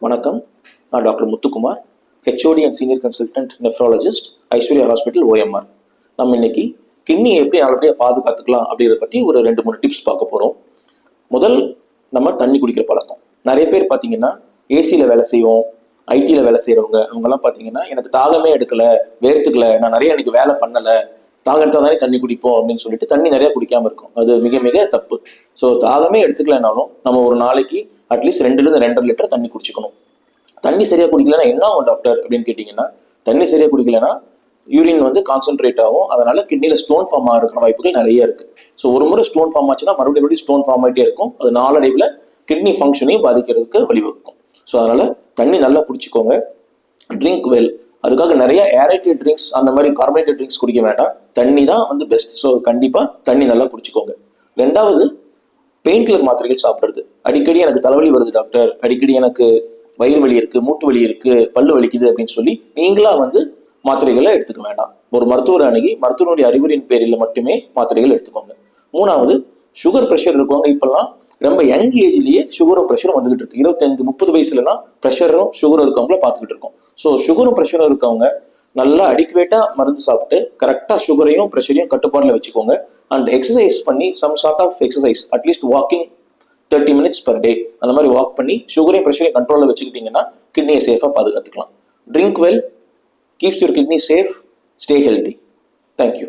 வணக்கம். நான் doctor Muthukumar, HOD and senior consultant nephrologist, Aishwarya hospital, OMR. நம்ம இன்னைக்கு கிட்னியை எப்படி நல்லபடியாக பாதுகாத்துக்கலாம் அப்படிங்கிறத பற்றி ஒரு 2-3 டிப்ஸ் பார்க்க போகிறோம். முதல், நம்ம தண்ணி குடிக்கிற பழக்கம். நிறைய பேர் பார்த்தீங்கன்னா ஏசியில் வேலை செய்வோம், ஐடியில் வேலை செய்கிறவங்க, அவங்கெல்லாம் பார்த்தீங்கன்னா எனக்கு தாகமே எடுக்கலை, வேர்த்துக்கலை, நான் நிறைய எனக்கு வேலை பண்ணலை, தாகம் எடுத்தால் தானே தண்ணி குடிப்போம் அப்படின்னு சொல்லிட்டு தண்ணி நிறைய குடிக்காமல் இருக்கும். அது மிக மிக தப்பு. ஸோ தாகமே எடுத்துக்கலைனாலும் நம்ம ஒரு நாளைக்கு அட்லீஸ்ட் 2-2.5 லிட்டர் தண்ணி குடிச்சுக்கணும். தண்ணி சரியா குடிக்கலன்னா என்ன ஆகும் டாக்டர் அப்படின்னு கேட்டீங்கன்னா, தண்ணி சரியா குடிக்கலன்னா யூரின் கான்சென்ட்ரேட் ஆகும். அதனால கிட்னில ஸ்டோன் ஃபார்ம் ஆகிறதுக்கான வாய்ப்புகள் நிறைய இருக்கு. ஸோ ஒரு முறை ஸ்டோன் ஃபார்ம் ஆச்சுன்னா மறுபடியும் ஸ்டோன் ஃபார்ம் ஆகிட்டே இருக்கும். அது நாளடைவில் கிட்னி ஃபங்க்ஷனையும் பாதிக்கிறதுக்கு வழிவகுக்கும். ஸோ அதனால தண்ணி நல்லா குடிச்சுக்கோங்க. Drink well. அதுக்காக நிறைய ஏரேட்டட் ட்ரிங்க்ஸ், அந்த மாதிரி கார்பனேட்டட் ட்ரிங்க்ஸ் குடிக்க வேண்டாம். தண்ணி தான் பெஸ்ட். ஸோ கண்டிப்பா தண்ணி நல்லா குடிச்சுக்கோங்க. ரெண்டாவது, பெயின் கில்லர் மாத்திரைகள் சாப்பிடுறது. அடிக்கடி எனக்கு தலைவலி வருது டாக்டர், அடிக்கடி எனக்கு வயிறு வலி இருக்கு, மூட்டு வலி இருக்கு, பல்லு வலிக்குது அப்படின்னு சொல்லி நீங்களா மாத்திரைகளை எடுத்துக்க வேண்டாம். ஒரு மருத்துவர் அணுகி மருத்துவனுடைய அறிவுரையின் பேரில் மட்டுமே மாத்திரைகள் எடுத்துக்கோங்க. மூணாவது, சுகர் பிரஷர் இருக்கவங்க இப்பெல்லாம் ரொம்ப யங் ஏஜ்லயே சுகரும் ப்ரெஷரும் வந்துகிட்டு இருக்கு. 25-30 வயசுலலாம் ப்ரெஷரும் சுகரும் இருக்கவங்கள பார்த்துக்கிட்டு இருக்கோம். ஸோ சுகரும் ப்ரெஷரும் இருக்கவங்க நல்லா அடிக்குவேட்டா மருந்து சாப்பிட்டு கரெக்டா சுகரையும் ப்ரெஷரையும் கட்டுப்பாடுல வச்சுக்கோங்க. அண்ட் எக்ஸசைஸ் பண்ணி some sort of exercise, at least walking 30 minutes per day, அந்த மாதிரி வாக் பண்ணி சுகரையும் ப்ரெஷரையும் கண்ட்ரோல்ல வச்சுக்கிட்டீங்கன்னா கிட்னியை சேஃபா பாதுகாத்துக்கலாம். Drink well, keeps your kidney safe, stay healthy. Thank you.